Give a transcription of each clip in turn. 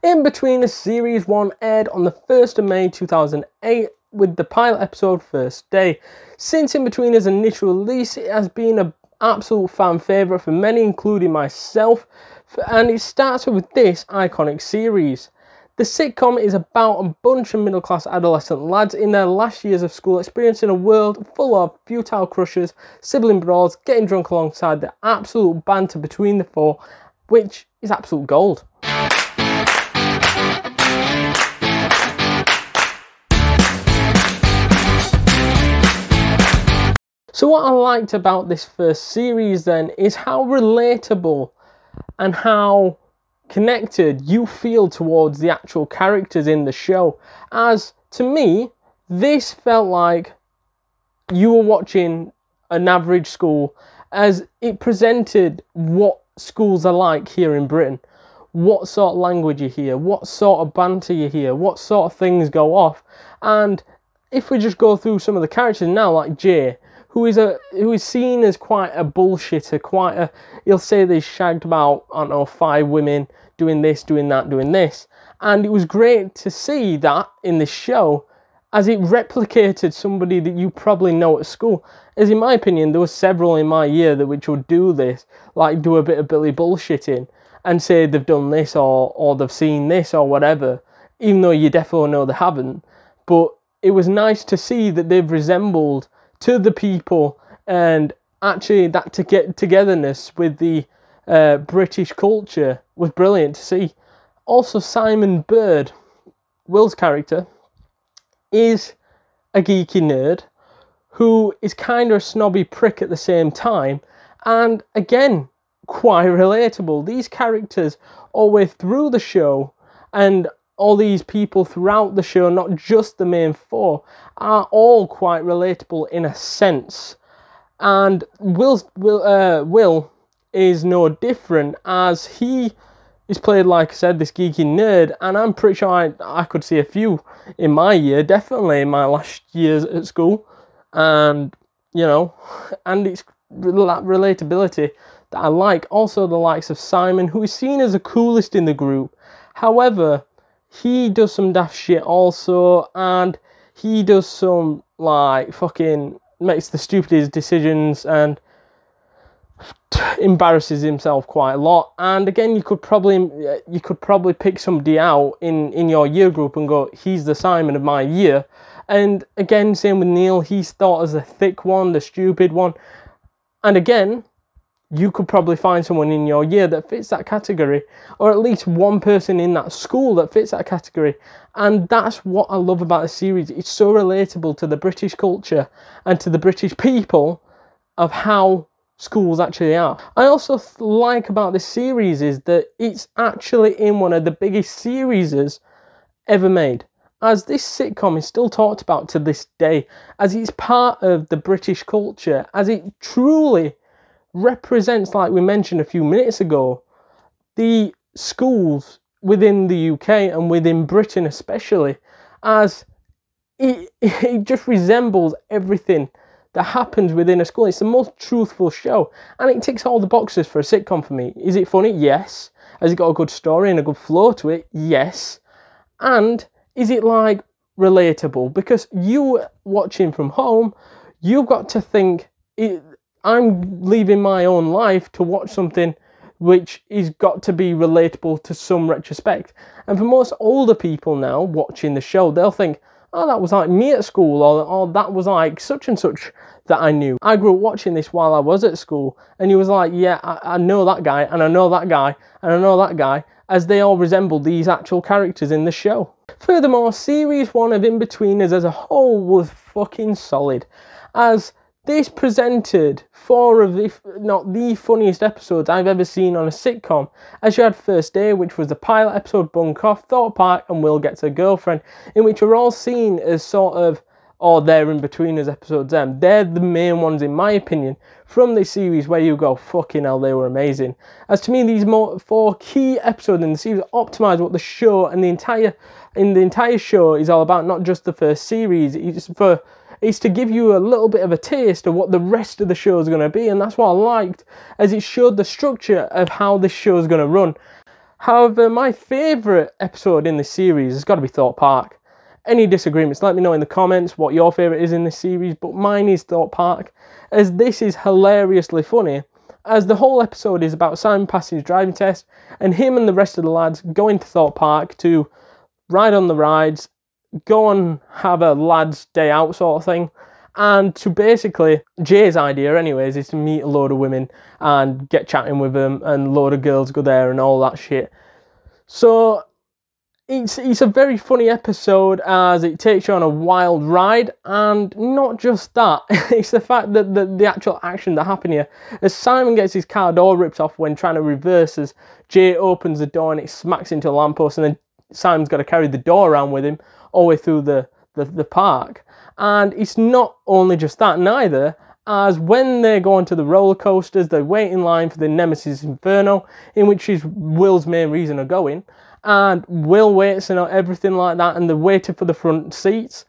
Inbetweeners Series 1 aired on the 1st of May 2008 with the pilot episode First Day. Since Inbetweeners' initial release, it has been an absolute fan favourite for many, including myself, and it starts with this iconic series. The sitcom is about a bunch of middle-class adolescent lads in their last years of school experiencing a world full of futile crushes, sibling brawls, getting drunk alongside the absolute banter between the four, which is absolute gold. So what I liked about this first series then is how relatable and how connected you feel towards the actual characters in the show. As to me, this felt like you were watching an average school as it presented what schools are like here in Britain. What sort of language you hear, what sort of banter you hear, what sort of things go off. And if we just go through some of the characters now, like Jay, who is seen as quite a bullshitter, he'll say they shagged about, I don't know, 5 women, doing this, doing that, doing this. And it was great to see that in this show, as it replicated somebody that you probably know at school. As in my opinion, there were several in my year which would do this, like do a bit of Billy bullshitting, and say they've done this, or they've seen this, or whatever, even though you definitely know they haven't. But it was nice to see that they've resembled to the people, and actually that togetherness with the British culture was brilliant to see. Also, Simon Bird, Will's character, is a geeky nerd who is kind of a snobby prick at the same time, and again, quite relatable. These characters all the way through the show, and all these people throughout the show, not just the main 4, are all quite relatable in a sense. And Will is no different, as he is played, like I said, this geeky nerd, and I'm pretty sure I could see a few in my year, definitely in my last years at school. And, you know, and it's that relatability that I like. Also the likes of Simon, who is seen as the coolest in the group. However, he does some daft shit also, and he does some, like, fucking makes the stupidest decisions and embarrasses himself quite a lot. And again, you could probably pick somebody out in your year group and go, he's the Simon of my year. And again, same with Neil, he's thought as the thick one, the stupid one. And again, you could probably find someone in your year that fits that category, or at least one person in that school that fits that category. And that's what I love about the series. It's so relatable to the British culture and to the British people of how schools actually are. I also like about this series is that it's actually in one of the biggest series ever made, as this sitcom is still talked about to this day, as it's part of the British culture, as it truly represents, like we mentioned a few minutes ago, the schools within the UK and within Britain especially, as it just resembles everything that happens within a school. It's the most truthful show, and it ticks all the boxes for a sitcom for me. Is it funny? Yes. Has it got a good story and a good flow to it? Yes. And is it, like, relatable? Because you watching from home, you've got to think, I'm leaving my own life to watch something which is got to be relatable to some retrospect. And for most older people now watching the show, they'll think, oh, that was like me at school, or that was like such and such that I knew. I grew up watching this while I was at school, and he was like, yeah, I know that guy, and I know that guy, and I know that guy, as they all resemble these actual characters in the show. Furthermore, Series 1 of Inbetweeners as a whole was fucking solid, as this presented 4 of the, not the funniest episodes I've ever seen on a sitcom, as you had First Day, which was the pilot episode, Bunk Off, Thought Park, and Will Gets a Girlfriend, in which are all seen as sort of, or they're Inbetweeners episodes, they're the main ones in my opinion, from this series where you go, fucking hell, they were amazing. As to me, these 4 key episodes in the series optimise what the show and the entire show is all about, not just the first series. It's to give you a little bit of a taste of what the rest of the show is going to be, and that's what I liked, as it showed the structure of how this show is going to run. However, my favourite episode in this series has got to be Thorpe Park. Any disagreements, let me know in the comments what your favourite is in this series, but mine is Thorpe Park, as this is hilariously funny, as the whole episode is about Simon passing his driving test, and him and the rest of the lads going to Thorpe Park to ride on the rides, go and have a lads' day out sort of thing, and to basically, Jay's idea anyways, is to meet a load of women and get chatting with them, and a load of girls go there and all that shit. So it's a very funny episode, as it takes you on a wild ride, and not just that, it's the fact that the actual action that happened here, as Simon gets his car door ripped off when trying to reverse, as Jay opens the door and it smacks into a lamppost, and then Simon's got to carry the door around with him all the way through the park. And it's not only just that neither, as when they go onto the roller coasters, they wait in line for the Nemesis Inferno, in which is Will's main reason of going, and Will waits and everything like that, and they're waiting for the front seats.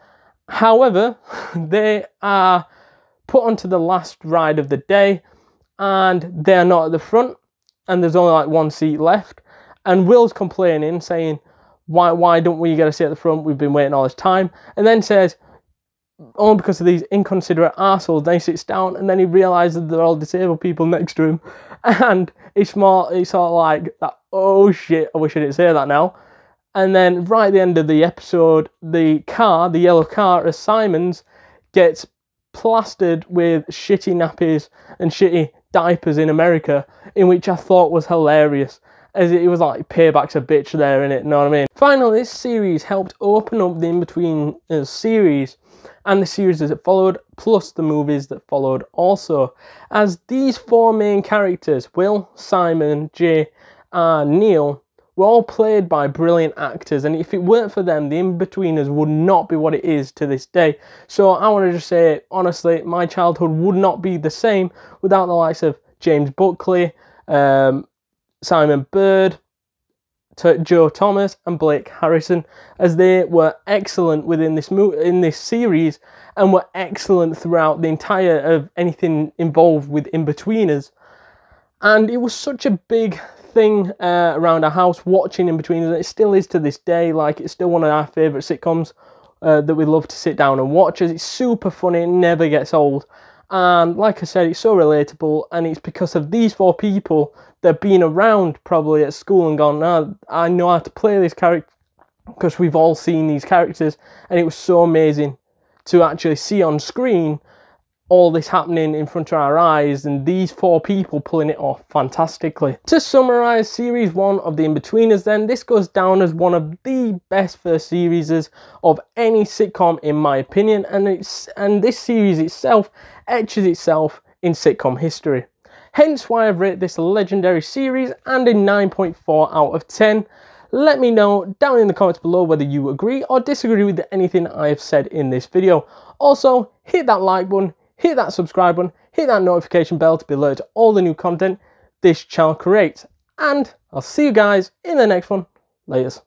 However, they are put onto the last ride of the day, and they're not at the front, and there's only like one seat left, and Will's complaining, saying, why don't we get a seat at the front, we've been waiting all this time, and then says, only because of these inconsiderate arseholes. Then he sits down, and then he realises they're all disabled people next to him, and it's sort of like that, oh shit, I wish I didn't say that now. And then right at the end of the episode, the yellow car of Simon's, gets plastered with shitty nappies and shitty diapers in America, in which I thought was hilarious, as it was like payback's a bitch there, innit, you know what I mean? Finally, this series helped open up the Inbetweeners series, and the series that followed, plus the movies that followed also, as these four main characters, Will, Simon, Jay, and Neil, were all played by brilliant actors, and if it weren't for them, the Inbetweeners would not be what it is to this day. So I want to just say, honestly, my childhood would not be the same without the likes of James Buckley, Simon Bird, Joe Thomas and Blake Harrison, as they were excellent within this series, and were excellent throughout the entire of anything involved with Inbetweeners. And it was such a big thing around our house watching Inbetweeners. It still is to this day. Like, it's still one of our favourite sitcoms that we love to sit down and watch, as it's super funny, it never gets old. And like I said, it's so relatable, and it's because of these four people that have been around probably at school and gone, nah, I know how to play this character, because we've all seen these characters, and it was so amazing to actually see on screen all this happening in front of our eyes, and these four people pulling it off fantastically. To summarise Series 1 of the Inbetweeners then, this goes down as one of the best first series of any sitcom in my opinion, and this series itself etches itself in sitcom history. Hence why I've rated this legendary series and a 9.4 out of 10. Let me know down in the comments below whether you agree or disagree with anything I have said in this video. Also, hit that like button, hit that subscribe button, hit that notification bell to be alerted to all the new content this channel creates. And I'll see you guys in the next one. Laters.